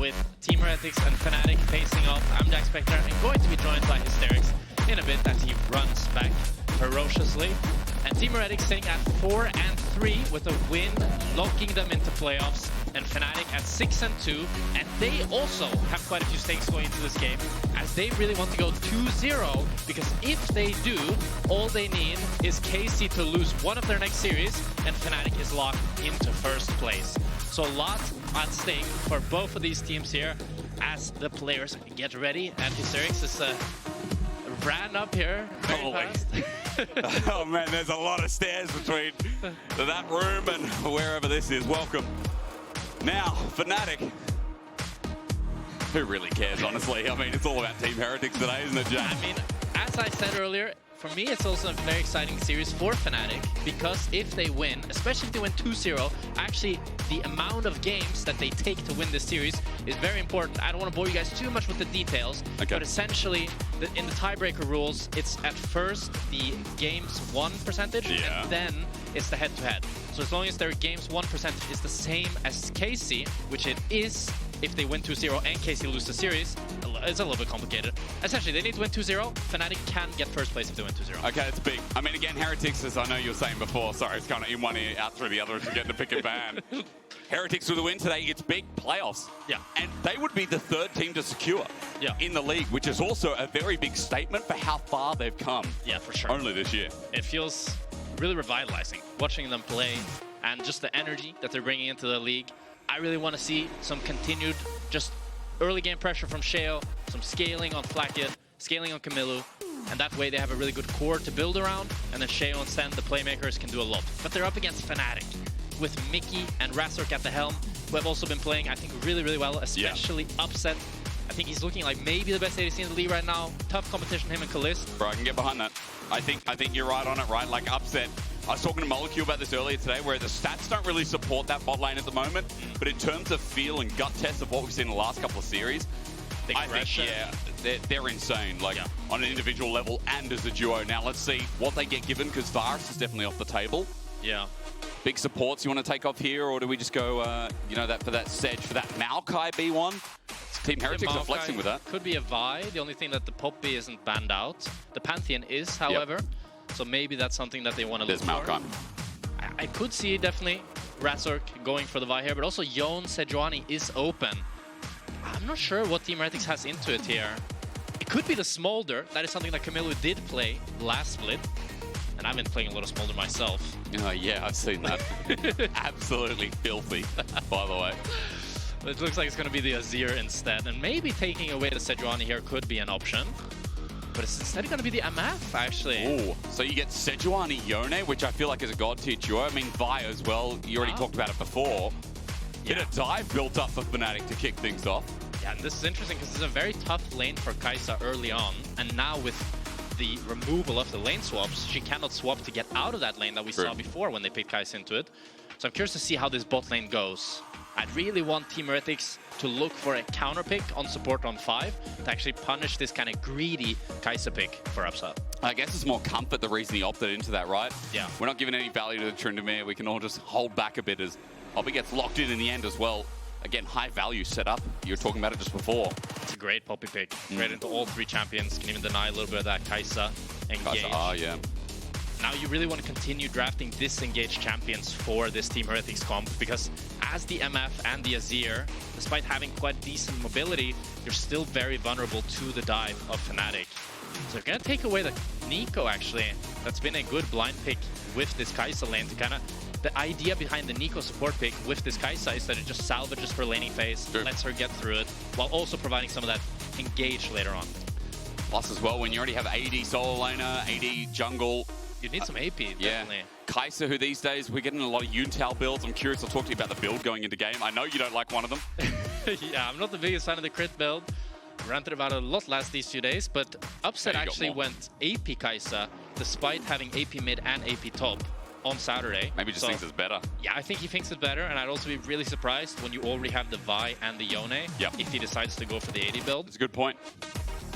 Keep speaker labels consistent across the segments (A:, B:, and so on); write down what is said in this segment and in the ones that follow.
A: with Team Heretics and Fnatic facing off. I'm Jackspektra and going to be joined by Hysterics in a bit as he runs back ferociously. And Team Heretics sitting at 4-3 with a win, locking them into playoffs. And Fnatic at 6-2, and they also have quite a few stakes going into this game, as they really want to go 2-0, because if they do, all they need is Kai'Sa to lose one of their next series, and Fnatic is locked into first place. So a lot at stake for both of these teams here, as the players get ready, and Hysterics is ran up here very fast.
B: Oh man, there's a lot of stairs between that room and wherever this is. Welcome. Now, Fnatic. Who really cares, honestly? I mean, it's all about Team Heretics today, isn't it, Jack?
A: I mean, as I said earlier, for me, it's also a very exciting series for Fnatic, because if they win, especially if they win 2-0, actually, the amount of games that they take to win this series is very important. I don't want to bore you guys too much with the details, but essentially, in the tiebreaker rules, it's at first the games won percentage, and then it's the head-to-head. So as long as their games won percentage is the same as Kai'Sa, which it is if they win 2-0 and Kai'Sa lose the series, it's a little bit complicated. Essentially, they need to win 2-0. Fnatic can get first place if they win 2-0.
B: Okay, that's big. I mean, again, Heretics, as I know you were saying before, sorry, it's kind of in one ear, out through the other, if you get to pick a ban. Heretics with a win today, it's big playoffs.
A: Yeah.
B: And they would be the third team to secure in the league, which is also a very big statement for how far they've come.
A: Yeah, for sure.
B: Only this year.
A: It feels really revitalizing watching them play, and just the energy that they're bringing into the league. I really want to see some continued just early game pressure from Sheo, some scaling on Flakked, scaling on Kamiloo, and that way they have a really good core to build around, and then Sheo and Stend, the playmakers, can do a lot. But they're up against Fnatic with Mikyx and Razork at the helm, who have also been playing, I think, really, really well, especially Upset. I think he's looking like maybe the best ADC in the league right now. Tough competition, him and Kalist.
B: Bro, I can get behind that. I think you're right on it, right? Like Upset. I was talking to Molecule about this earlier today, where the stats don't really support that bot lane at the moment, but in terms of feel and gut test of what we've seen in the last couple of series, I think, they're insane, like on an individual level and as a duo. Now let's see what they get given, because Virus is definitely off the table.
A: Yeah.
B: Big supports you want to take off here, or do we just go, you know, that for that Sedge, for that Maokai B1? Team Heretics are flexing with that.
A: Could be a Vi. The only thing that the Poppy isn't banned out. The Pantheon is, however. So maybe that's something that they want to look for.
B: There's Maokai.
A: I could see definitely Razork going for the Vi here, but also Yone Sejuani is open. I'm not sure what Team Heretics has into it here. It could be the Smolder. That is something that Kamiloo did play last split. And I've been playing a lot of Smolder myself.
B: Yeah, I've seen that. Absolutely filthy, by the way.
A: It looks like it's going to be the Azir instead. And maybe taking away the Sejuani here could be an option. But it's instead going to be the MF, actually.
B: Ooh, so you get Sejuani Yone, which I feel like is a god tier duo. I mean, Vi as well. You already talked about it before. Bit of dive built up for Fnatic to kick things off.
A: Yeah, and this is interesting because it's a very tough lane for Kai'Sa early on. And now with the removal of the lane swaps, she cannot swap to get out of that lane that we saw before when they picked Kai'Sa into it. So I'm curious to see how this bot lane goes. I'd really want Team Heretics to look for a counter pick on support on 5 to actually punish this kind of greedy Kai'Sa pick for Upset.
B: I guess it's more comfort the reason he opted into that, right?
A: Yeah.
B: We're not giving any value to the Tryndamere. We can all just hold back a bit as Obi gets locked in the end as well. Again, high value setup. You were talking about it just before.
A: It's a great Poppy pick. Great into all 3 champions. Can even deny a little bit of that Kai'Sa engage.
B: Yeah.
A: Now you really want to continue drafting disengaged champions for this Team Heretics comp, because as the MF and the Azir, despite having quite decent mobility, you're still very vulnerable to the dive of Fnatic. So they're going to take away the Nico, actually. That's been a good blind pick with this Kai'Sa lane to kind of... The idea behind the Nico support pick with this Kai'Sa is that it just salvages her laning phase, lets her get through it, while also providing some of that engage later on.
B: Plus as well, when you already have AD solo laner, AD jungle...
A: You need some AP, definitely.
B: Kai'Sa, who these days, we're getting a lot of Yuntal builds. I'm curious, I'll talk to you about the build going into game. I know you don't like one of them.
A: Yeah, I'm not the biggest fan of the crit build. Ranted about it a lot these few days, but Upset actually went AP Kai'Sa, despite having AP mid and AP top on Saturday.
B: Maybe just thinks it's better.
A: Yeah, I think he thinks it's better, and I'd also be really surprised when you already have the Vi and the Yone, if he decides to go for the AD build.
B: That's a good point.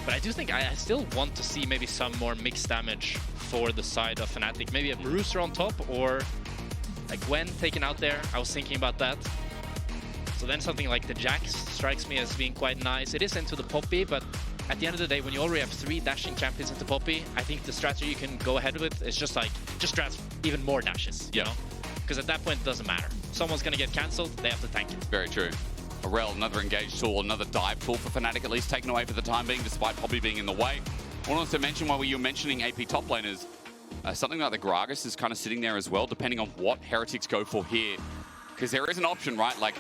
A: But I do think I still want to see maybe some more mixed damage for the side of Fnatic. Maybe a Bruiser on top, or like Gwen taken out there. I was thinking about that. So then something like the Jax strikes me as being quite nice. It is into the Poppy, but at the end of the day, when you already have 3 dashing champions into Poppy, I think the strategy you can go ahead with is just draft even more dashes, you know? Because at that point, it doesn't matter. Someone's going to get cancelled, they have to tank it.
B: Very true. Herald, another engaged tool, another dive tool for Fnatic, at least taken away for the time being, despite Poppy being in the way. I wanted to mention, while you were mentioning AP top laners, something like the Gragas is kind of sitting there as well, depending on what Heretics go for here. Because there is an option, right? Like,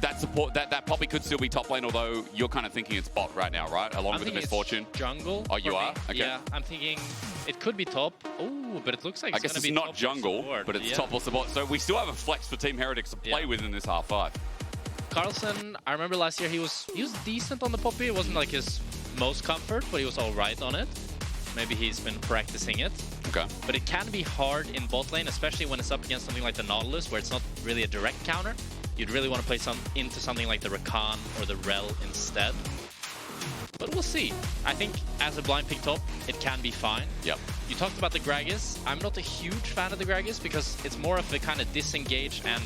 B: that support, that Poppy could still be top lane, although you're kind of thinking it's bot right now, right? Along with the Misfortune.
A: Jungle.
B: Oh, you are? Okay.
A: Yeah, I'm thinking it could be top. Oh, but it looks like
B: I guess it's not jungle, but it's top or support. So we still have a flex for Team Heretics to play with in this half-5.
A: Carlsen, I remember last year he was decent on the Poppy. It wasn't like his most comfort, but he was all right on it. Maybe he's been practicing it.
B: Okay.
A: But it can be hard in bot lane, especially when it's up against something like the Nautilus, where it's not really a direct counter. You'd really want to play into something like the Rakan or the Rel instead. But we'll see. I think as a blind pick top, it can be fine.
B: Yep.
A: You talked about the Gragas. I'm not a huge fan of the Gragas because it's more of a kind of disengage and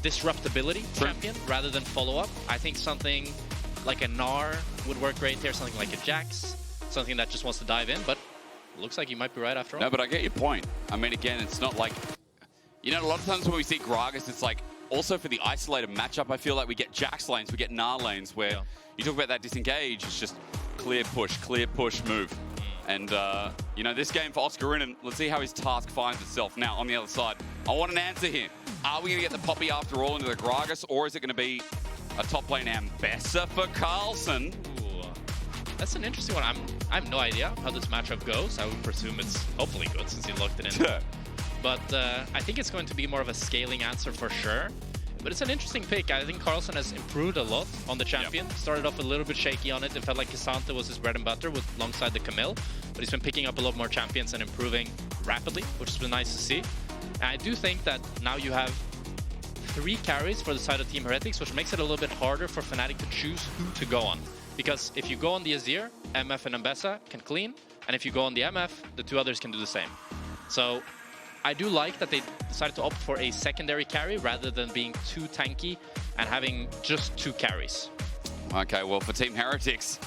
A: disruptability champion rather than follow-up. I think something like a Gnar would work great here, something like a Jax, something that just wants to dive in, but it looks like you might be right after all.
B: No, but I get your point. I mean, again, it's not like... You know, a lot of times when we see Gragas, it's like, also for the isolated matchup, I feel like we get Jax lanes, we get Gnar lanes, where you talk about that disengage, it's just clear push, move. And, you know, this game for Oscarinin, let's see how his task finds itself. Now, on the other side, I want an answer here. Are we going to get the Poppy after all into the Gragas, or is it going to be a top lane Ambessa for Carlsen?
A: Ooh, that's an interesting one. I have no idea how this matchup goes. I would presume it's hopefully good since he locked it in. But I think it's going to be more of a scaling answer for sure. But it's an interesting pick. I think Carlsen has improved a lot on the champion. Started off a little bit shaky on it. It felt like Kai'Sa was his bread and butter alongside the Kamiloo. But he's been picking up a lot more champions and improving rapidly, which has been nice to see. And I do think that now you have 3 carries for the side of Team Heretics, which makes it a little bit harder for Fnatic to choose who to go on. Because if you go on the Azir, MF and Ambessa can clean. And if you go on the MF, the 2 others can do the same. So I do like that they decided to opt for a secondary carry rather than being too tanky and having just 2 carries.
B: Okay, well, for Team Heretics,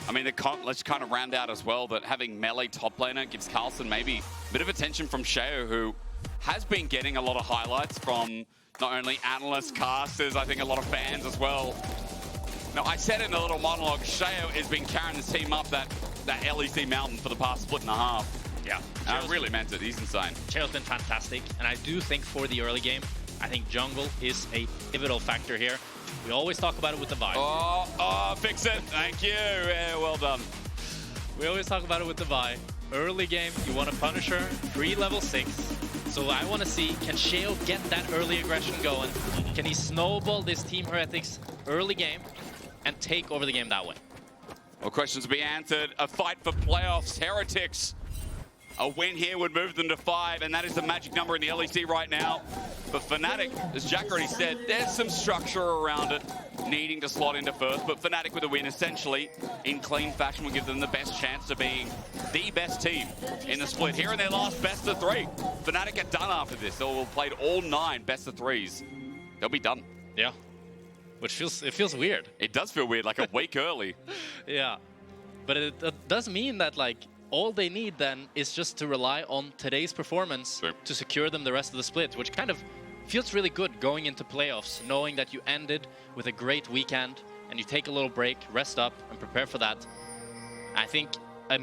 B: I mean, let's kind of round out as well that having melee top laner gives Carlsen maybe a bit of attention from Sheo, who has been getting a lot of highlights from not only analysts, casters, I think a lot of fans as well. Now, I said in a little monologue, Sheo has been carrying this team up that LEC mountain for the past split and a half. Yeah, I really meant it. He's insane. Sheo's
A: been fantastic, and I do think for the early game, I think jungle is a pivotal factor here. We always talk about it with the Vi.
B: Oh, fix it. Thank you. Yeah, well done.
A: We always talk about it with the Vi. Early game, you want a Punisher, free level 6. So I want to see, can Sheo get that early aggression going? Can he snowball this Team Heretics early game and take over the game that way?
B: Well, questions to be answered. A fight for playoffs. Heretics. A win here would move them to 5, and that is the magic number in the LEC right now. But Fnatic, as Jack already said, there's some structure around it, needing to slot into first. But Fnatic with a win, essentially, in clean fashion, will give them the best chance of being the best team in the split. Here in their last best of 3. Fnatic are done after this. They'll have played all 9 best of 3s. They'll be done.
A: Yeah, which feels weird.
B: It does feel weird, like a week early.
A: Yeah, but it does mean that, like, all they need then is just to rely on today's performance to secure them the rest of the split, which kind of feels really good going into playoffs, knowing that you ended with a great weekend and you take a little break, rest up, and prepare for that. I think a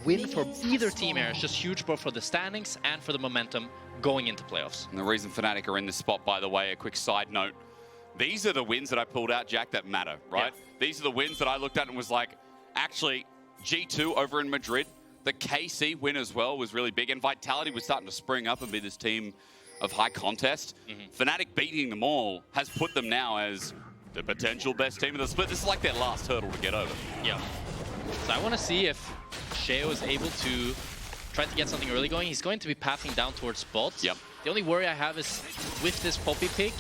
A: win for either team here is just huge, both for the standings and for the momentum going into playoffs.
B: And the reason Fnatic are in this spot, by the way, a quick side note, these are the wins that I pulled out, Jack, that matter, right? Yeah. These are the wins that I looked at and was like, actually, G2 over in Madrid, the KC win as well was really big, and Vitality was starting to spring up and be this team of high contest. Fnatic beating them all has put them now as the potential best team of the split. This is like their last hurdle to get over.
A: Yeah. So I want to see if Sheo is able to try to get something early going. He's going to be pathing down towards bots.
B: Yep.
A: The only worry I have is with this Poppy pick,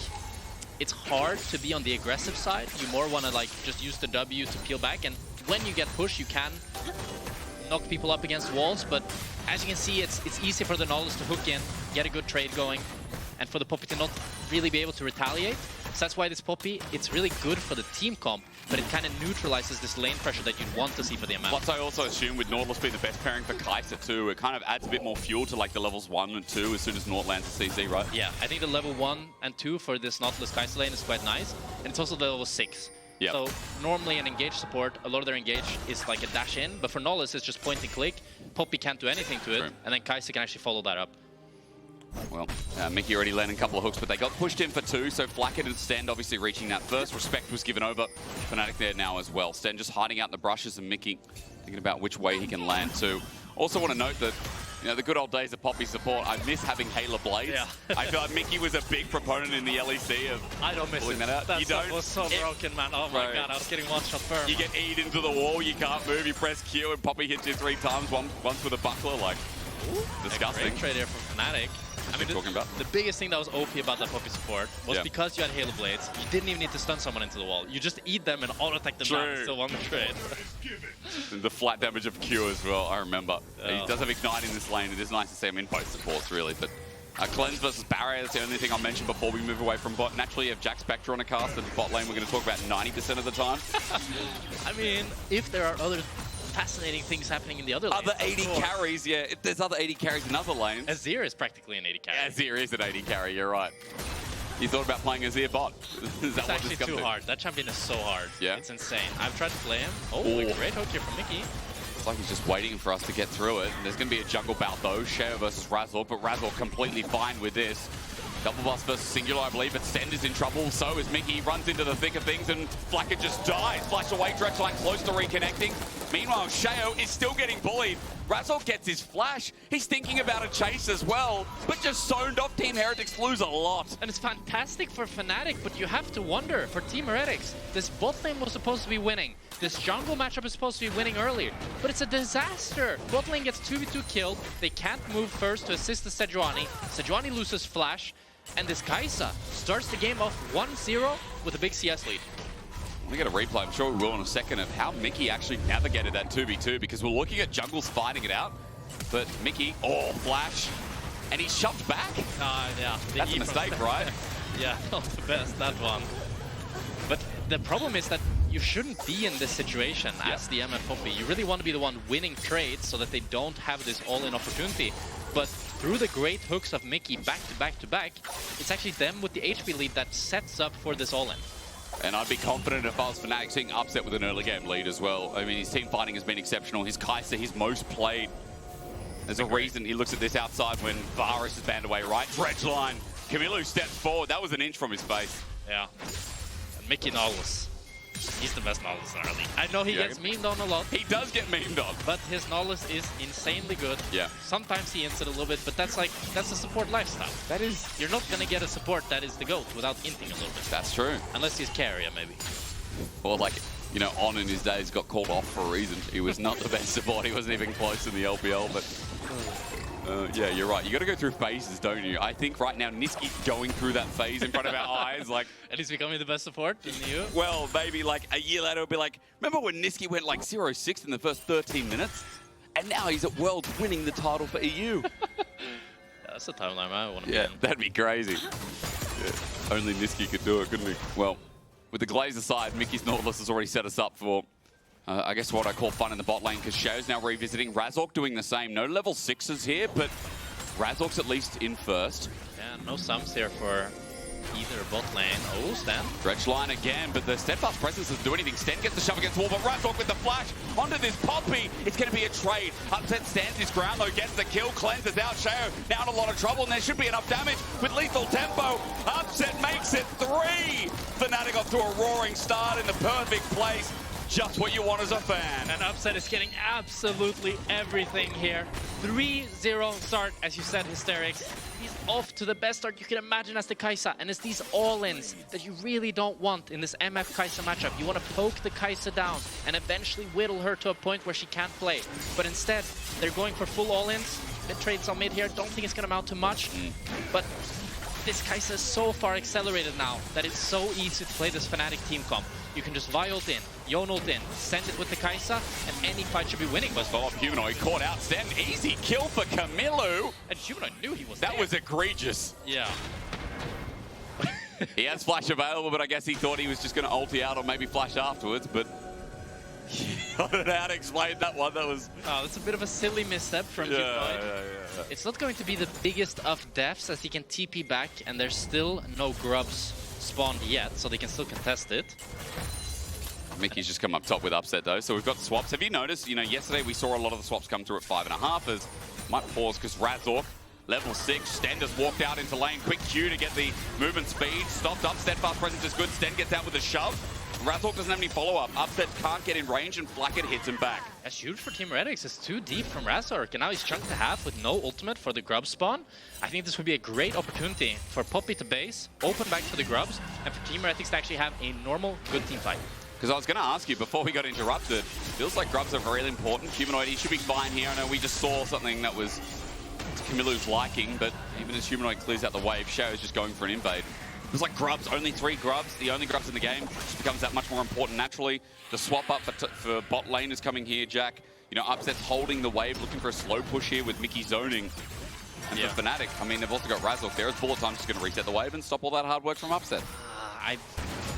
A: it's hard to be on the aggressive side. You more want to like just use the W to peel back, and when you get pushed, you can knock people up against walls, but as you can see, it's easy for the Nautilus to hook in, get a good trade going, and for the Poppy to not really be able to retaliate. So that's why this Poppy, it's really good for the team comp, but it kind of neutralizes this lane pressure that you'd want to see for the MF.
B: Plus, I also assume with Nautilus being the best pairing for Kai'Sa too, it kind of adds a bit more fuel to like the levels 1 and 2 as soon as Naut lands a CC, right?
A: Yeah, I think the level 1 and 2 for this Nautilus Kai'Sa lane is quite nice, and it's also the level 6.
B: Yep.
A: So normally an engage support, a lot of their engage is like a dash in, but for Nautilus it's just point and click. Poppy can't do anything to it,
B: True.
A: and then Kai'Sa can actually follow that up.
B: Well, Mikyx already landed a couple of hooks, but they got pushed in for 2, so Flakked and Stend obviously reaching that first. Respect was given over. Fnatic there now as well. Stend just hiding out in the brushes, and Mikyx thinking about which way he can land too. Also want to note that, you know, the good old days of Poppy support, I miss having Halo Blades.
A: Yeah.
B: I feel like Mikyx was a big proponent in the LEC of
A: I don't miss
B: pulling
A: it.
B: that out.
A: That
B: You
A: stuff
B: don't?
A: was so broken, man. Oh my god, I was getting one shot firm.
B: You get E'd into the wall, you can't move, you press Q, and Poppy hits you 3 times, once with a buckler, like, disgusting.
A: A great trade here from Fnatic. I mean,
B: talking about?
A: the biggest thing that was OP about that Poppy support was because you had Halo Blades, you didn't even need to stun someone into the wall. You just eat them and auto-attack them down and still won the trade.
B: The flat damage of Q as well, I remember. He does have Ignite in this lane. It is nice to see him in both supports, really. But Cleanse versus Barrier is the only thing I'll mention before we move away from bot. Naturally, you have Jackspektra on a cast, and bot lane we're going to talk about 90% of the time.
A: I mean, if there are other fascinating things happening in the other lanes.
B: Other 80 carries, yeah. If there's other 80 carries in other lanes.
A: Azir is practically an 80 carry.
B: Azir is an 80 carry, you're right. You thought about playing Azir bot? Is that
A: It's
B: what
A: actually
B: this
A: too hard. That champion is so hard.
B: Yeah.
A: It's insane. I've tried to play him. Oh, a great hook here from Mikyx.
B: It's like he's just waiting for us to get through it. And there's going to be a jungle bout though. Sheo versus Razork, but Razork completely fine with this. Double bust versus Singular, I believe, but Stend is in trouble. So is Mikyx. He runs into the thick of things, and Flakked just dies. Flash away, Dredgeline close to reconnecting. Meanwhile, Sheo is still getting bullied. Razork gets his flash. He's thinking about a chase as well, but just zoned off. Team Heretics lose a lot.
A: And it's fantastic for Fnatic, but you have to wonder, for Team Heretics, this bot lane was supposed to be winning. This jungle matchup is supposed to be winning earlier, but it's a disaster. Bot lane gets 2v2 killed. They can't move first to assist the Sejuani. Sejuani loses flash. And this Kai'Sa starts the game off 1-0 with a big CS lead.
B: We get a replay, I'm sure we will in a second, of how Mikyx actually navigated that 2v2, because we're looking at jungles fighting it out. But Mikyx, flash, and he shoved back.
A: Yeah.
B: That's a mistake, right?
A: Yeah, not the best, that one. But the problem is that you shouldn't be in this situation as the MF Poppy. You really want to be the one winning trades so that they don't have this all-in opportunity. But through the great hooks of Mikyx back to back to back, it's actually them with the HP lead that sets up for this all-in.
B: And I'd be confident if I was Fnatic seeing upset with an early game lead as well. I mean, his team fighting has been exceptional. His Kai'Sa, his most played. There's a reason he looks at this outside when Varus is banned away, right? Dredgeline. Kamiloo steps forward. That was an inch from his face.
A: Yeah. And Mikyx Nautilus. He's the best Nautilus in our league. I know he gets memed on a lot.
B: He does get memed on.
A: But his Nautilus is insanely good.
B: Yeah.
A: Sometimes he ints it a little bit, but that's a support lifestyle.
B: That is...
A: You're not going to get a support that is the GOAT without inting a little bit.
B: That's true.
A: Unless he's carrier, maybe.
B: Or like, you know, On in his days got called off for a reason. He was not the best support. He wasn't even close in the LPL, but... yeah, you're right. You got to go through phases, don't you? I think right now Niski's going through that phase in front of our eyes. Like,
A: and he's becoming the best support in the EU.
B: Well, maybe like a year later, it'll be like, remember when Niski went like 0-6 in the first 13 minutes? And now he's at Worlds winning the title for EU.
A: That's a timeline I want to be
B: Yeah,
A: in.
B: that'd be crazy. Only Niski could do it, couldn't he? Well, with the glaze aside, Mikyx Nautilus has already set us up for I guess what I call fun in the bot lane, because Sheo's now revisiting. Razork doing the same. No level 6s here, but Razork's at least in first.
A: Yeah, no sums here for either bot lane. Oh, Stend.
B: Dredgeline again, but the steadfast presence doesn't do anything. Stend gets the shove against the wall, but Razork with the flash onto this Poppy. It's going to be a trade. Upset stands his ground, though, gets the kill, cleanses out Sheo. Now in a lot of trouble, and there should be enough damage with lethal tempo. Upset makes it 3. Fnatic off to a roaring start in the perfect place. Just what you want as a fan.
A: And Upset is getting absolutely everything here. 3-0 start, as you said, Hysterics. He's off to the best start you can imagine as the Kai'Sa. And it's these all-ins that you really don't want in this MF Kai'Sa matchup. You want to poke the Kai'Sa down and eventually whittle her to a point where she can't play. But instead, they're going for full all-ins. Mid trades on mid here. Don't think it's going to amount to much. But this Kai'Sa is so far accelerated now that it's so easy to play this Fnatic team comp. You can just Vi ult in, Yone ult in, send it with the Kai'Sa, and any fight should be winning. But
B: Humanoid caught out Stend. Easy kill for Kamiloo.
A: And Humanoid knew he was
B: That was egregious.
A: Yeah.
B: He has flash available, but I guess he thought he was just going to ulti out or maybe flash afterwards, but I don't know how to explain that one. That was...
A: Oh, that's a bit of a silly misstep from Humanoid.
B: Yeah.
A: It's not going to be the biggest of deaths as he can TP back, and there's still no grubs spawned yet, so they can still contest it.
B: Mikyx just come up top with upset though, so we've got the swaps. Have you noticed, you know, yesterday we saw a lot of the swaps come through at 5.5 as might pause because Razork, level 6, Stend has walked out into lane, quick Q to get the movement speed, stopped up, steadfast presence is good, Stend gets out with a shove. Razork doesn't have any follow-up, upset can't get in range and Flakked hits him back.
A: That's huge for Team Heretics. It's too deep from Razork, and now he's chunked to half with no ultimate for the grub spawn. I think this would be a great opportunity for Poppy to base, open back to the grubs, and for Team Heretics to actually have a normal, good team fight.
B: Because I was going to ask you before we got interrupted, feels like grubs are very important. Humanoid, he should be fine here. I know we just saw something that was to Kamiloo's liking, but even as Humanoid clears out the wave, Sheo is just going for an invade. Feels like grubs, only 3 grubs, the only grubs in the game, just becomes that much more important naturally. The swap up for bot lane is coming here, Jack. You know, Upset's holding the wave, looking for a slow push here with Mikyx zoning. And for Fnatic, I mean, they've also got Razork there. It's bullet time, just going to reset the wave and stop all that hard work from Upset.
A: I'm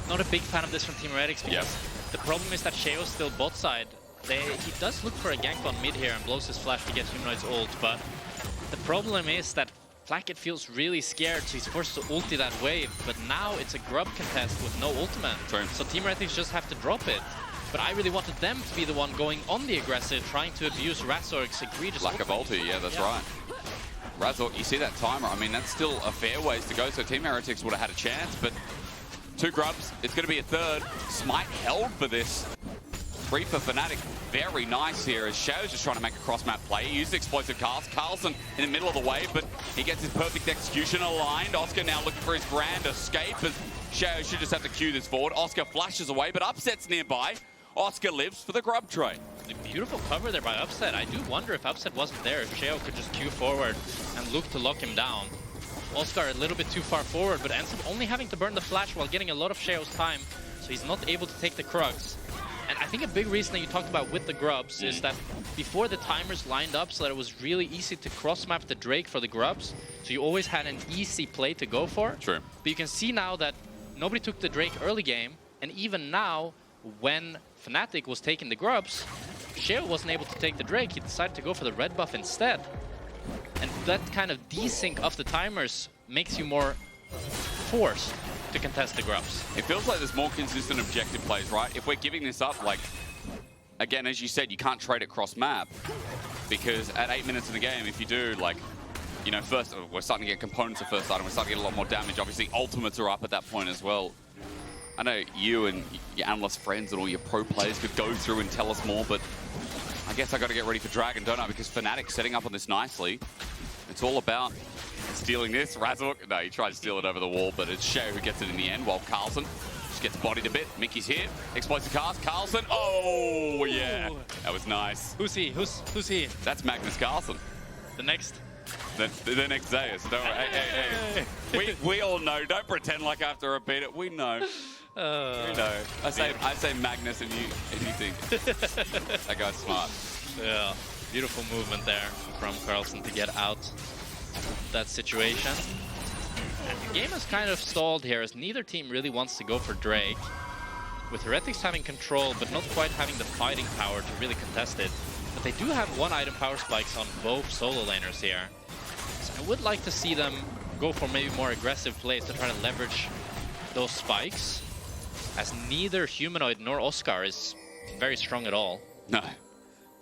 A: not a big fan of this from Team Heretics because the problem is that Sheo's still bot side. He does look for a gank on mid here and blows his flash to get Humanoid's ult, but the problem is that Flakked feels really scared, so he's forced to ulti that wave, but now it's a grub contest with no ultimate.
B: True.
A: So Team Heretics just have to drop it. But I really wanted them to be the one going on the aggressive, trying to abuse Razork's egregious
B: lack of ulti, yeah, that's right. Razork, you see that timer, I mean, that's still a fair ways to go, so Team Heretics would have had a chance, but 2 grubs, it's going to be a 3rd. Smite held for this. 3 for Fnatic, very nice here as Sheo's just trying to make a cross-map play. He used explosive cast. Carlsen in the middle of the wave, but he gets his perfect execution aligned. Oscar now looking for his grand escape as Sheo should just have to cue this forward. Oscar flashes away, but Upset's nearby. Oscar lives for the grub trade.
A: Beautiful cover there by Upset. I do wonder if Upset wasn't there, if Sheo could just queue forward and look to lock him down. Oscar a little bit too far forward, but ends up only having to burn the flash while getting a lot of Sheo's time, so he's not able to take the Krugs. And I think a big reason that you talked about with the grubs is that before the timers lined up so that it was really easy to cross-map the Drake for the grubs, so you always had an easy play to go for.
B: True.
A: But you can see now that nobody took the Drake early game, and even now, when Fnatic was taking the grubs, Sheo wasn't able to take the Drake. He decided to go for the red buff instead. And that kind of desync of the timers makes you more forced to contest the grubs.
B: It feels like there's more consistent objective plays, right? If we're giving this up, like, again, as you said, you can't trade it cross-map because at 8 minutes in the game, if you do, like, you know, first, we're starting to get components of first item, we're starting to get a lot more damage. Obviously, ultimates are up at that point as well. I know you and your analyst friends and all your pro players could go through and tell us more, but I guess I got to get ready for Dragon, don't I? Because Fnatic's setting up on this nicely. It's all about stealing this. Razork, no, he tried to steal it over the wall, but it's Sheo who gets it in the end, while Carlsen just gets bodied a bit. Mikyx here, explosive cast, Carlsen, oh yeah, that was nice.
A: Who's he? Who's he?
B: That's Magnus Carlsen.
A: The next?
B: The next Zeus, don't worry. Hey. We all know, don't pretend like I have to repeat it, we know. We know. I say Magnus and you think that guy's smart.
A: Yeah, beautiful movement there from Carlsen to get out of that situation. And the game is kind of stalled here as neither team really wants to go for Drake. With Heretics having control but not quite having the fighting power to really contest it. But they do have 1 item power spikes on both solo laners here. So I would like to see them go for maybe more aggressive plays to try to leverage those spikes, as neither Humanoid nor Oscar is very strong at all.
B: No,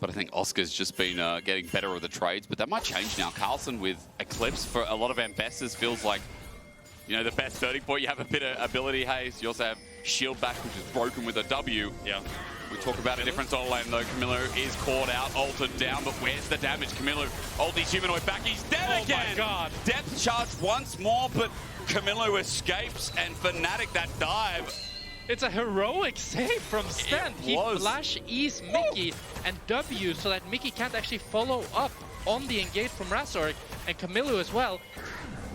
B: but I think Oscar's just been getting better with the trades, but that might change now. Carlsen with Eclipse for a lot of Ambessas feels like, you know, the best 30 point. You have a bit of ability haste. You also have shield back, which is broken with a W.
A: Yeah.
B: We talk about a different solo lane though. Kamiloo is caught out, altered down, but where's the damage? Kamiloo ultis Humanoid back. He's dead again!
A: Oh my god!
B: Depth charge once more, but Kamiloo escapes, and Fnatic that dive.
A: It's a heroic save from Stend. He flash E's Mikyx and W so that Mikyx can't actually follow up on the engage from Razork, and Kamiloo as well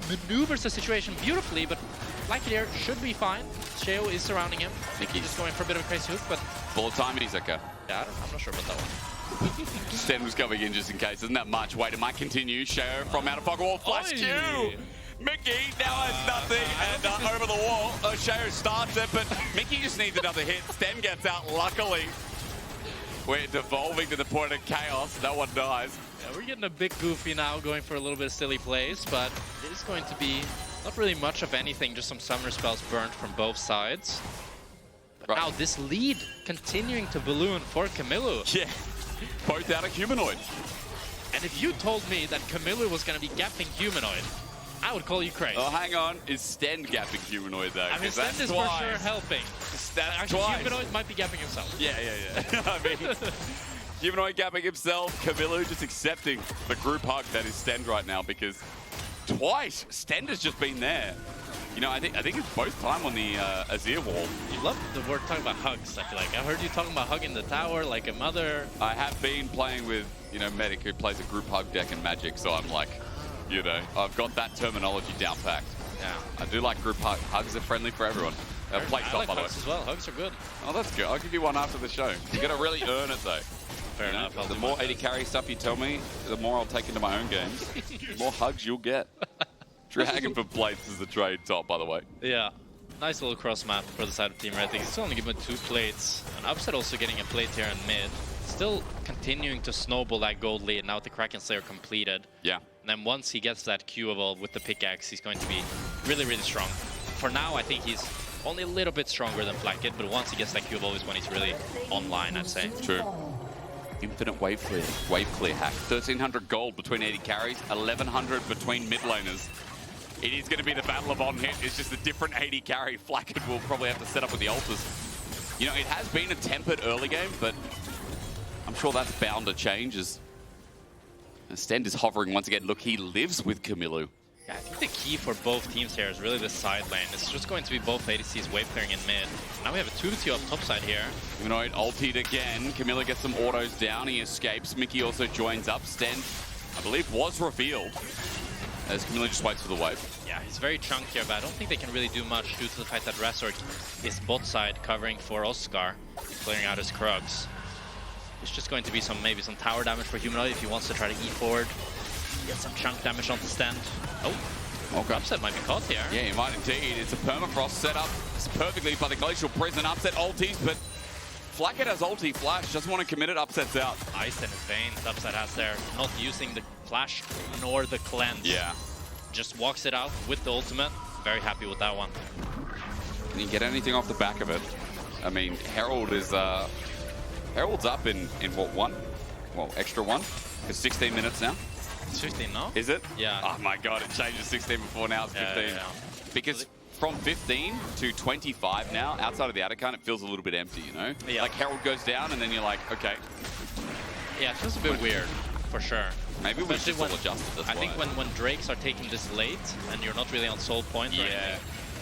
A: maneuvers the situation beautifully, but FLICKR should be fine. Sheo is surrounding him. Mikyx just going for a bit of a crazy hook, but
B: full of time, he's okay.
A: Yeah, I'm not sure about that one.
B: Stend was coming in just in case. Isn't that much? Wait, it might continue. Sheo from out of pocket wall. Flash Q. Mickey now has nothing, and over the wall, Sheo starts it, but Mickey just needs another hit. Stend gets out, luckily. We're devolving to the point of chaos. No one dies.
A: Yeah, we're getting a bit goofy now, going for a little bit of silly plays, but it is going to be not really much of anything, just some summoner spells burnt from both sides. But now this lead continuing to balloon for Kamiloo.
B: Yeah, both out of Humanoid.
A: And if you told me that Kamiloo was going to be gapping Humanoid, I would call you crazy.
B: Oh, hang on. Is Stend gapping Humanoid, though?
A: I mean, Stend is for sure helping. Actually,
B: twice.
A: Humanoid might be gapping himself.
B: Yeah. I mean, Humanoid gapping himself. Kamiloo just accepting the group hug that is Stend right now, because twice Stend has just been there. You know, I think it's both time on the Azir wall.
A: You love the word talking about hugs, I feel like. I heard you talking about hugging the tower like a mother.
B: I have been playing with, you know, Medic, who plays a group hug deck in Magic, so I'm like, you know, I've got that terminology down packed.
A: Yeah.
B: I do like group hugs. Hugs are friendly for everyone. Play
A: I
B: stop,
A: like
B: by the way.
A: hugs as well. Hugs are good.
B: Oh, that's good. I'll give you one after the show. You got to really earn it, though.
A: Fair enough.
B: The more AD carry stuff you tell me, the more I'll take into my own games. The more hugs you'll get. Dragon for plates is the trade top, by the way.
A: Yeah. Nice little cross map for the side of Team Heretics. He's only given 2 plates. And Upset also getting a plate here in mid. Still continuing to snowball that gold lead now with the Kraken Slayer completed.
B: Yeah.
A: And then once he gets that Q evolve with the pickaxe, he's going to be really, really strong. For now, I think he's only a little bit stronger than Flakked, but once he gets that Q evolve is when he's really online, I'd say.
B: True. Infinite wave clear hack. 1,300 gold between 80 carries, 1,100 between mid laners. It is going to be the battle of on hit. It's just a different 80 carry. Flakked will probably have to set up with the altars. You know, it has been a tempered early game, but I'm sure that's bound to change as Stend is hovering once again. Look, he lives with Kamiloo.
A: Yeah, I think the key for both teams here is really the side lane. It's just going to be both ADCs wave clearing in mid. Now we have a 2v2 up top side here.
B: Humanoid ultied again. Kamiloo gets some autos down. He escapes. Mickey also joins up. Stend, I believe, was revealed as Kamiloo just waits for the wave.
A: Yeah, he's very chunky here, but I don't think they can really do much due to the fact that Razork is bot side covering for Oscar, clearing out his Krugs. It's just going to be maybe some tower damage for Humanoid if he wants to try to E forward. Get some chunk damage onto Stend. Oh, okay. Upset might be caught here.
B: Yeah, he might indeed. It's a permafrost set up perfectly by the Glacial Prison. Upset ulties, but Flakked has ulti flash. Doesn't want to commit it. Upset's out.
A: Ice in his veins. Upset has there. Not using the flash nor the cleanse.
B: Yeah.
A: Just walks it out with the ultimate. Very happy with that one.
B: Can you get anything off the back of it? I mean, Herald is... Herald's up in what, 1? Well, extra 1. It's 16 minutes now.
A: It's 15 now?
B: Is it?
A: Yeah.
B: Oh my god, it changed to 16 before, now it's 15.
A: Yeah.
B: Because from 15 to 25 now, outside of the Atakhan, it feels a little bit empty, you know?
A: Yeah.
B: Like Herald goes down and then you're like, okay.
A: Yeah, it's just a bit weird, for sure.
B: Maybe we should all adjust it.
A: I think when Drakes are taking this late and you're not really on soul point or anything.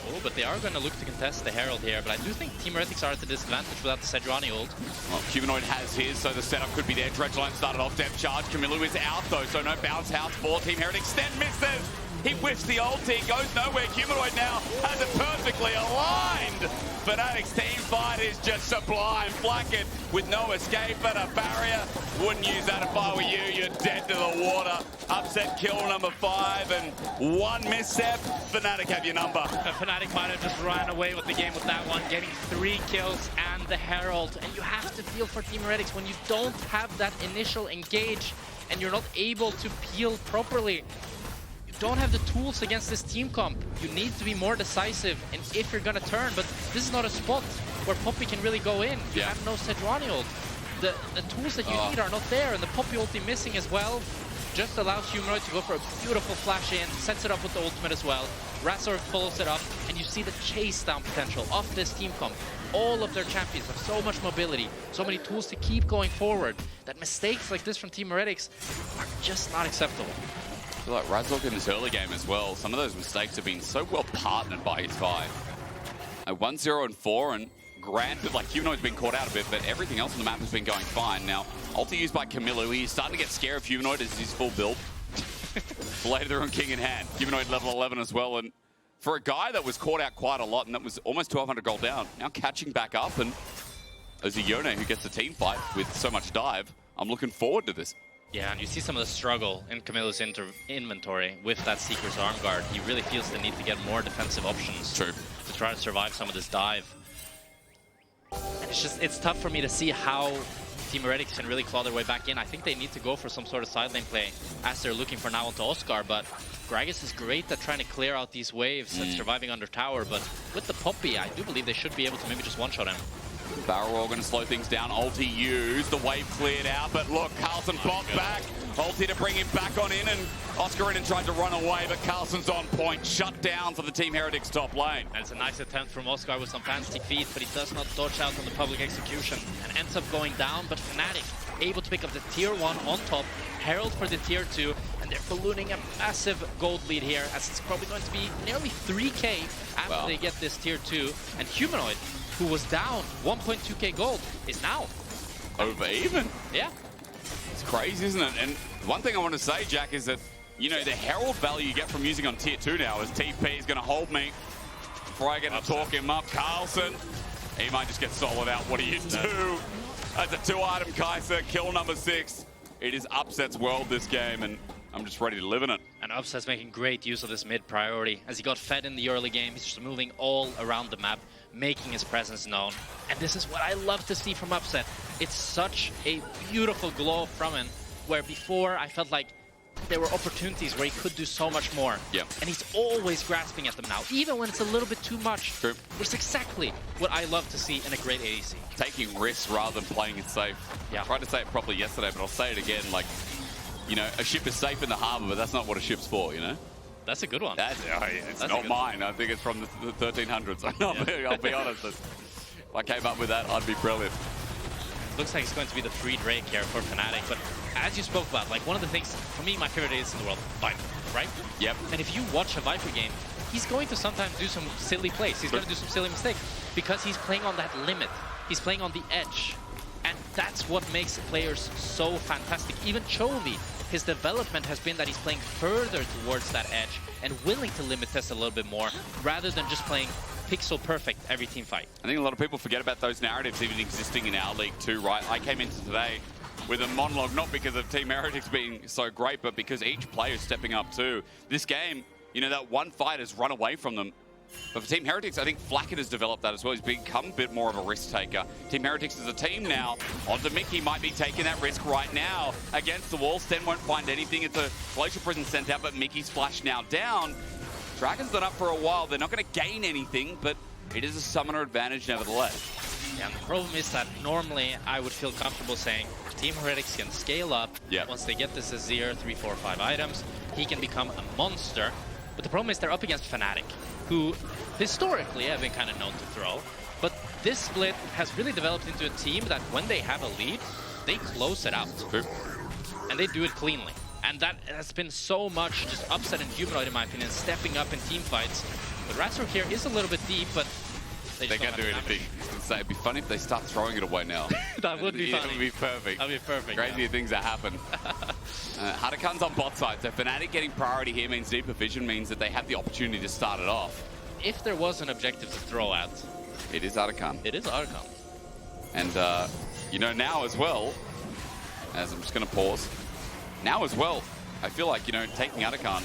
A: Oh, but they are going to look to contest the Herald here, but I do think Team Heretics are at a disadvantage without the Sejuani ult.
B: Well, Humanoid has his, so the setup could be there. Dredgeline started off depth charge. Kamiloo is out though, so no bounce house for Team Heretics. Stend misses! He whiffs the ulti, goes nowhere. Humanoid now has it perfectly aligned. Fnatic's team fight is just sublime. Flakked with no escape but a barrier. Wouldn't use that if I were you. You're dead to the water. Upset kill number 5 and 1 misstep. Fnatic have your number.
A: Fnatic might have just run away with the game with that one, getting 3 kills and the Herald. And you have to feel for Team Heretics when you don't have that initial engage and you're not able to peel properly. Don't have the tools against this team comp. You need to be more decisive and if you're gonna turn, but this is not a spot where Poppy can really go in. You have no Sejuani ult. The tools that you need are not there, and the Poppy ulti missing as well. Just allows Humanoid to go for a beautiful flash in, sets it up with the ultimate as well. Razork follows it up, and you see the chase down potential of this team comp. All of their champions have so much mobility, so many tools to keep going forward, that mistakes like this from Team Heretics are just not acceptable.
B: I feel like Razork in this early game as well, some of those mistakes have been so well partnered by his fight. 1-0 and 4, and granted, like, Humanoid's been caught out a bit, but everything else on the map has been going fine. Now, ulti used by Kamiloo, he's starting to get scared of Humanoid as he's full build. Blade of the Rune King in hand. Humanoid level 11 as well, and for a guy that was caught out quite a lot, and that was almost 1,200 gold down, now catching back up, and as a Yone who gets the team fight with so much dive, I'm looking forward to this.
A: Yeah, and you see some of the struggle in Kamiloo's inventory with that Seeker's arm guard. He really feels the need to get more defensive options to try to survive some of this dive. And it's tough for me to see how Team Heretics can really claw their way back in. I think they need to go for some sort of side lane play as they're looking for now onto Oscar, but Gragas is great at trying to clear out these waves and surviving under tower, but with the Poppy, I do believe they should be able to maybe just one-shot him.
B: Barrel Roll going to slow things down. Ulti used. The wave cleared out. But look, Carlsen popped back. Ulti to bring him back on in. And Oscarinin tried to run away, but Carlsen's on point. Shut down for the Team Heretics top lane.
A: And it's a nice attempt from Oscar with some fancy feet, but he does not dodge out on the public execution and ends up going down. But Fnatic able to pick up the tier 1 on top. Herald for the tier 2. And they're ballooning a massive gold lead here, as it's probably going to be nearly 3k after they get this tier 2. And Humanoid, who was down 1.2k gold, is now
B: over even.
A: Yeah.
B: It's crazy, isn't it? And one thing I want to say, Jack, is that, you know, the Herald value you get from using on tier 2 now is TP is going to hold me before I get to talk him up. Carlsen, he might just get solid out. What do you do? That's a 2-item Kai'Sa, kill number 6. It is Upset's world this game, and I'm just ready to live in it.
A: And Upset's making great use of this mid priority. As he got fed in the early game, he's just moving all around the map, making his presence known. And this is what I love to see from Upset. It's such a beautiful glow from him, where before I felt like there were opportunities where he could do so much more.
B: Yep.
A: And he's always grasping at them now, even when it's a little bit too much.
B: True.
A: Which is exactly what I love to see in a great ADC.
B: Taking risks rather than playing it safe.
A: Yeah.
B: I tried to say it properly yesterday, but I'll say it again. Like, you know, a ship is safe in the harbor, but that's not what a ship's for, you know?
A: That's a good one.
B: It's not mine. I think it's from the 1300s. I'll be honest. If I came up with that, I'd be brilliant.
A: Looks like it's going to be the free Drake here for Fnatic, but as you spoke about, like one of the things, for me, my favorite is in the world, Viper, right?
B: Yep.
A: And if you watch a Viper game, he's going to sometimes do some silly plays. He's going to do some silly mistakes because he's playing on that limit. He's playing on the edge. And that's what makes players so fantastic. Even Chovy, his development has been that he's playing further towards that edge and willing to limit test a little bit more rather than just playing pixel perfect every team fight.
B: I think a lot of people forget about those narratives even existing in our league too, right? I came into today with a monologue, not because of Team Heretics being so great, but because each player is stepping up too. This game, you know, that one fight has run away from them. But for Team Heretics, I think Flakked has developed that as well. He's become a bit more of a risk taker. Team Heretics is a team now. Onto Mikyx might be taking that risk right now against the wall. Stend won't find anything. It's a Glacial Prison sent out, but Mikyx's flash now down. Dragon's been up for a while. They're not going to gain anything, but it is a summoner advantage nevertheless.
A: Yeah, and the problem is that normally I would feel comfortable saying Team Heretics can scale up.
B: Yep.
A: Once they get this Azir, 3, 4, 5 items, he can become a monster. But the problem is they're up against Fnatic, who historically have been kind of known to throw. But this split has really developed into a team that when they have a lead, they close it out.
B: True.
A: And they do it cleanly. And that has been so much just Upset and Humanoid, in my opinion, stepping up in team fights. But Razork here is a little bit deep, but they can't do anything.
B: It'd be funny if they start throwing it away now.
A: That would be funny.
B: It would be perfect.
A: That would be perfect.
B: Crazy things that happen. Atakhan's on bot side, so Fnatic getting priority here means deeper vision means that they have the opportunity to start it off.
A: If there was an objective to throw at,
B: it is Atakhan.
A: It is Atakhan.
B: And, you know, now as well, as I'm just going to pause, now as well, I feel like, you know, taking Atakhan,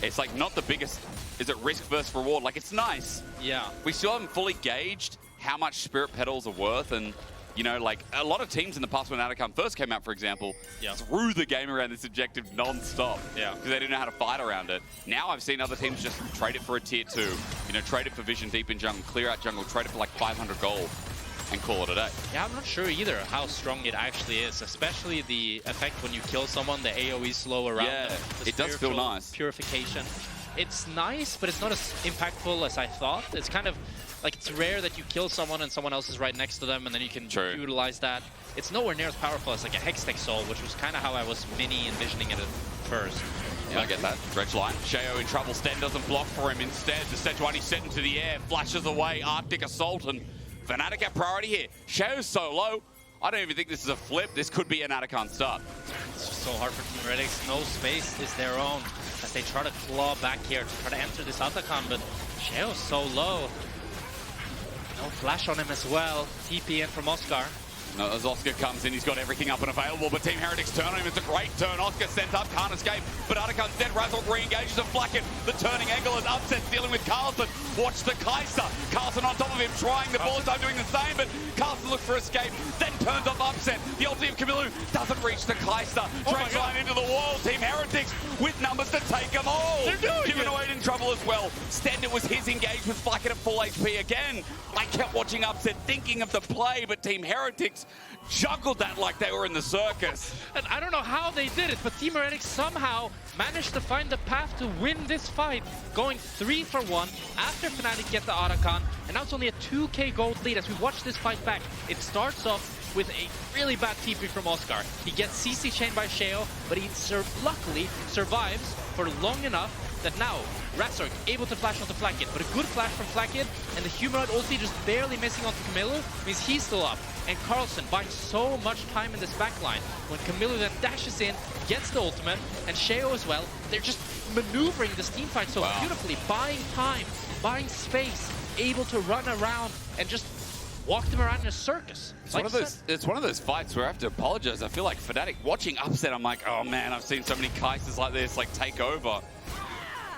B: it's like not the biggest, is it risk versus reward? Like, it's nice.
A: Yeah.
B: We still haven't fully gauged how much Spirit Petals are worth, and, you know, like, a lot of teams in the past when Atakhan first came out, for example, threw the game around this objective non-stop.
A: Yeah.
B: Because they didn't know how to fight around it. Now I've seen other teams just trade it for a tier 2, you know, trade it for vision deep in jungle, clear out jungle, trade it for like 500 gold, and call it a day.
A: Yeah, I'm not sure either how strong it actually is, especially the effect when you kill someone, the AoE slow around them. The
B: it does feel nice.
A: Purification. It's nice, but it's not as impactful as I thought. It's kind of like, it's rare that you kill someone and someone else is right next to them and then you can utilize that. It's nowhere near as powerful as like a Hextech Soul, which was kind of how I was mini envisioning it at first.
B: Yeah, I get that. Dredge line. Sheo in trouble. Stend doesn't block for him. Instead, the Sejuani set into the air, flashes away, Arctic Assault, and Fnatic have priority here. Sheo's so low. I don't even think this is a flip. This could be an Atakhan start.
A: It's just so hard for Team Heretics. No space is their own as they try to claw back here to try to enter this Atakhan, but Sheo's so low. No flash on him as well. TP in from Oscar.
B: No, as Oscar comes in, he's got everything up and available, but Team Heretics turn on him. It's a great turn. Oscar sent up, can't escape, but Atakhan's dead. Razork re-engages and Flakked. The turning angle is upset, dealing with Carlsen. Watch the Kai'Sa. Carlsen on top of him, trying the bullet time, doing the same, but Carlsen looks for escape, then turns off upset. The ulti of Kamiloo doesn't reach the Kai'Sa. Drags line into the wall. Team Heretics with numbers to take them all.
A: They're doing
B: Humanoid in trouble as well. Stend, it was his engage with Flakked at full HP again. I kept watching upset, thinking of the play, but Team Heretics juggled that like they were in the circus.
A: And I don't know how they did it, but Team Heretics somehow managed to find the path to win this fight, going 3 for 1 after Fnatic get the Atakhan, and now it's only a 2k gold lead as we watch this fight back. It starts off with a really bad TP from Oscar. He gets CC chained by Sheo, but he luckily survives for long enough that now Razork able to flash onto Flakked, but a good flash from Flakked, and the Humanoid ulti just barely missing onto Kamiloo means he's still up. And Carlsen buying so much time in this backline. When Kamiloo then dashes in, gets the ultimate, and Sheo as well, they're just maneuvering this team fight so beautifully, buying time, buying space, able to run around and just walk them around in a circus.
B: It's one of those fights where I have to apologize. I feel like Fnatic watching upset, I'm like, oh man, I've seen so many Kai'Sas like this, like take over.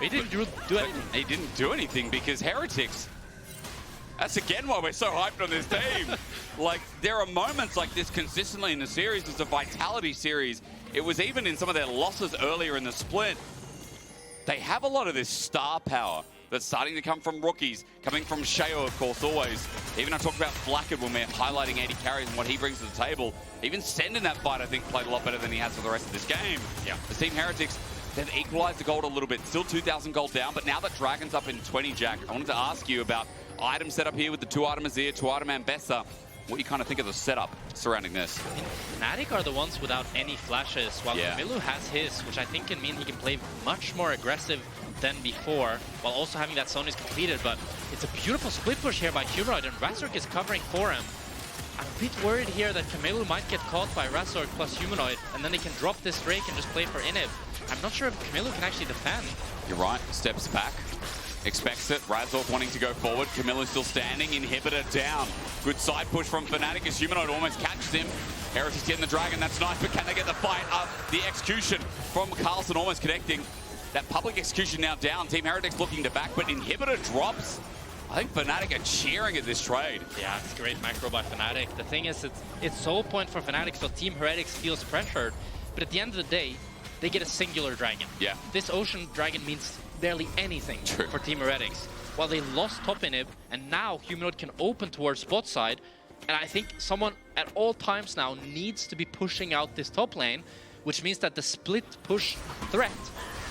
A: He didn't do anything.
B: He didn't do anything because Heretics, that's again why we're so hyped on this team. Like, there are moments like this consistently in the series. It's a vitality series. It was even in some of their losses earlier in the split. They have a lot of this star power that's starting to come from rookies, coming from Sheo, of course, always. Even I talked about Flakked when we're highlighting AD carries and what he brings to the table. Even Stend in that fight, I think, played a lot better than he has for the rest of this game.
A: Yeah.
B: The Team Heretics, they've equalized the gold a little bit. Still 2,000 gold down, but now that Dragon's up in 20, Jack, I wanted to ask you about item setup here with the 2-item Azir, 2-item Ambessa. What you kind of think of the setup surrounding this?
A: Fnatic are the ones without any flashes, while Kamiloo has his, which I think can mean he can play much more aggressive than before, while also having that zone is completed. But it's a beautiful split push here by Humanoid, and Razork is covering for him. I'm a bit worried here that Kamiloo might get caught by Razork plus Humanoid, and then they can drop this Drake and just play for Inib. I'm not sure if Kamiloo can actually defend.
B: You're right, steps back. Expects it, Razork wanting to go forward, Kamiloo still standing, inhibitor down. Good side push from Fnatic as Humanoid almost catches him. Heretics getting the Dragon, that's nice, but can they get the fight up? The execution from Carlsen almost connecting. That public execution now down, Team Heretics looking to back, but inhibitor drops. I think Fnatic are cheering at this trade.
A: Yeah, it's great macro by Fnatic. The thing is, it's sole point for Fnatic, so Team Heretics feels pressured, but at the end of the day, they get a singular Dragon.
B: Yeah.
A: This Ocean Dragon means barely anything for Team Heretics. While they lost top inhib, and now Humanoid can open towards bot side, and I think someone at all times now needs to be pushing out this top lane, which means that the split push threat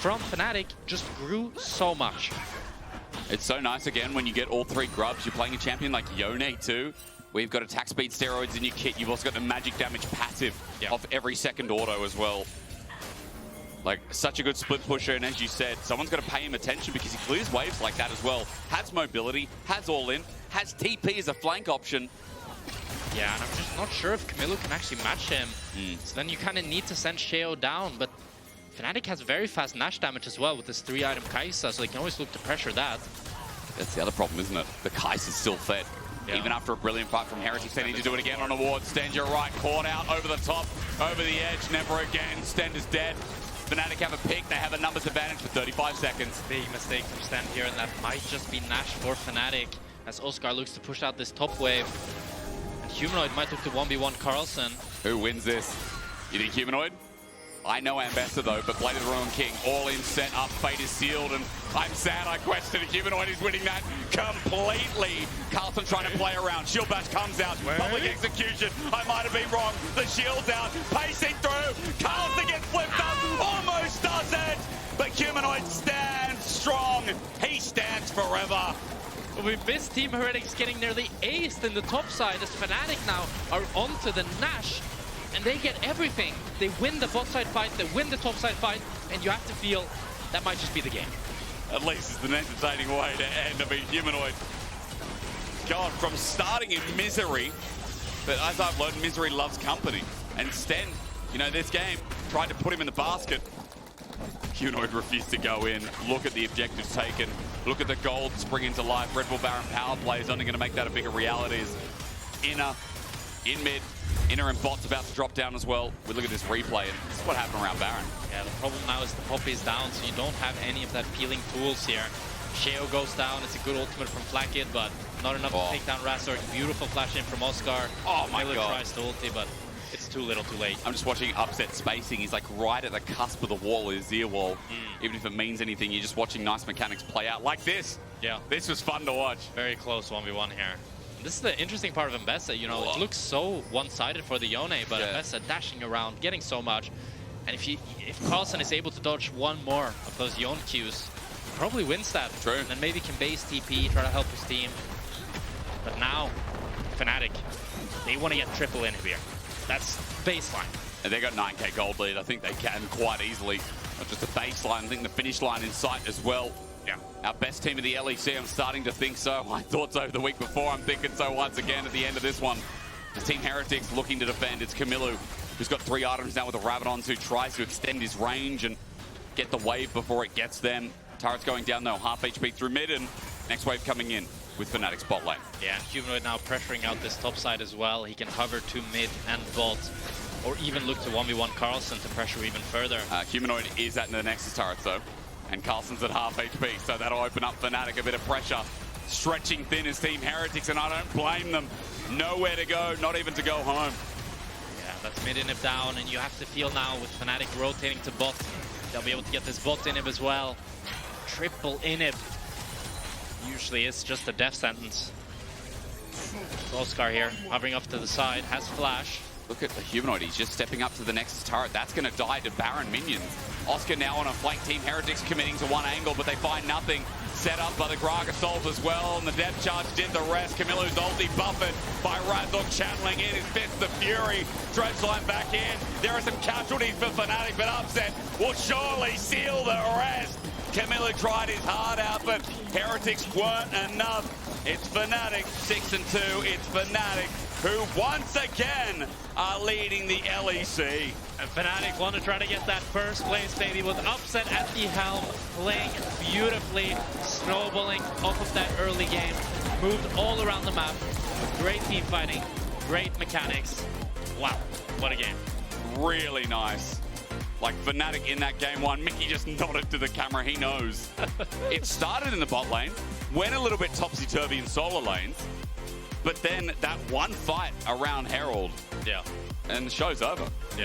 A: from Fnatic just grew so much.
B: It's so nice again when you get all 3 grubs. You're playing a champion like Yone too, where you've got attack speed steroids in your kit. You've also got the magic damage passive off every second auto as well. Like, such a good split pusher, and as you said, someone's got to pay him attention because he clears waves like that as well. Has mobility, has all-in, has TP as a flank option.
A: Yeah, and I'm just not sure if Kamiloo can actually match him. So then you kind of need to send Sheo down, but Fnatic has very fast Nash damage as well with this 3-item Kai'Sa, so they can always look to pressure that. That's
B: the other problem, isn't it? The Kai'Sa's still fed. Yeah. Even after a brilliant fight from Heretics, they need to do it again on a ward. Stend, you're right, caught out over the top, over the edge, never again. Stend is dead. Fnatic have a pick, they have a numbers advantage for 35 seconds.
A: Big mistake from Stend here, and that might just be Nash for Fnatic as Oscar looks to push out this top wave. And Humanoid might look to 1v1 Carlsen.
B: Who wins this? You think Humanoid? I know Ambessa though, but Blade of the Ruined King, all in, set up, fate is sealed, and I'm sad I questioned it. Humanoid is winning that completely. Carlsen trying to play around, shield bash comes out, public execution, I might have been wrong, the shield's out, pacing through, Carlsen gets flipped up, almost does it, but Humanoid stands strong, he stands forever.
A: We missed Team Heretics getting nearly aced in the top side as Fnatic now are onto the Nash. And they get everything. They win the bot side fight, they win the top side fight, and you have to feel that might just be the game.
B: At least it's an entertaining way to end. I mean, Humanoid gone from starting in misery, but as I've learned, misery loves company. And Stend, you know, this game tried to put him in the basket. Humanoid refused to go in. Look at the objectives taken. Look at the gold spring into life. Red Bull Baron power play is only going to make that a bigger reality. Inner in mid. Inner and bot's about to drop down as well. We look at this replay, and this is what happened around Baron.
A: Yeah, the problem now is the pop is down, so you don't have any of that peeling tools here. Sheo goes down. It's a good ultimate from Flakked, but not enough to take down Razork. Beautiful flash in from Oscar.
B: Oh my god.
A: Tries to ulti, but it's too little too late.
B: I'm just watching upset spacing. He's like right at the cusp of the wall, his Azir wall. Even if it means anything, you're just watching nice mechanics play out like this.
A: Yeah.
B: This was fun to watch.
A: Very close 1v1 here. This is the interesting part of Ambessa, you know, it looks so one-sided for the Yone, but Ambessa dashing around, getting so much. And if Carlsen is able to dodge one more of those Yone Qs, probably wins that.
B: True.
A: And then maybe can base TP, try to help his team. But now, Fnatic, they want to get triple in here. That's baseline.
B: And they got 9k gold lead. I think they can quite easily. Not just the baseline, I think the finish line in sight as well. Yeah. Our best team of the LEC, I'm starting to think so. I thought so the week before. I'm thinking so once again at the end of this one. The team Heretics looking to defend. It's Kamiloo, who's got 3 items now with the Rabadons, who tries to extend his range and get the wave before it gets them. Turret's going down though, half HP through mid, and next wave coming in with Fnatic's bot lane. Yeah,
A: and Humanoid now pressuring out this top side as well. He can hover to mid and bot, or even look to 1v1 Carlsen to pressure even further.
B: Humanoid is at the Nexus turret though, and Carlsen's at half HP, so that'll open up Fnatic a bit of pressure. Stretching thin as Team Heretics, and I don't blame them. Nowhere to go, not even to go home.
A: Yeah, that's mid inhib down, and you have to feel now with Fnatic rotating to bot, they'll be able to get this bot inhib as well. Triple inhib. Usually it's just a death sentence. Oscar here, hovering off to the side, has flash.
B: Look at the Humanoid, he's just stepping up to the Nexus turret. That's going to die to Baron minions. Oscar now on a flank. Team Heretics committing to one angle, but they find nothing. Set up by the Gragas ult as well, and the depth charge did the rest. Kamiloo's ulti buffered by Razork channeling in his Fist the Fury. Dredgeline back in. There are some casualties for Fnatic, but upset will surely seal the rest. Kamiloo tried his heart out, but Heretics weren't enough. It's Fnatic 6-2. It's Fnatic who once again are leading the LEC.
A: And Fnatic want to try to get that first place, baby, with upset at the helm, playing beautifully, snowballing off of that early game, moved all around the map. Great team fighting, great mechanics. Wow, what a game.
B: Really nice. Like Fnatic in that game one, Mickey just nodded to the camera, he knows. It started in the bot lane, went a little bit topsy-turvy in solo lanes, but then that one fight around Herald, and the show's over.
A: Yeah.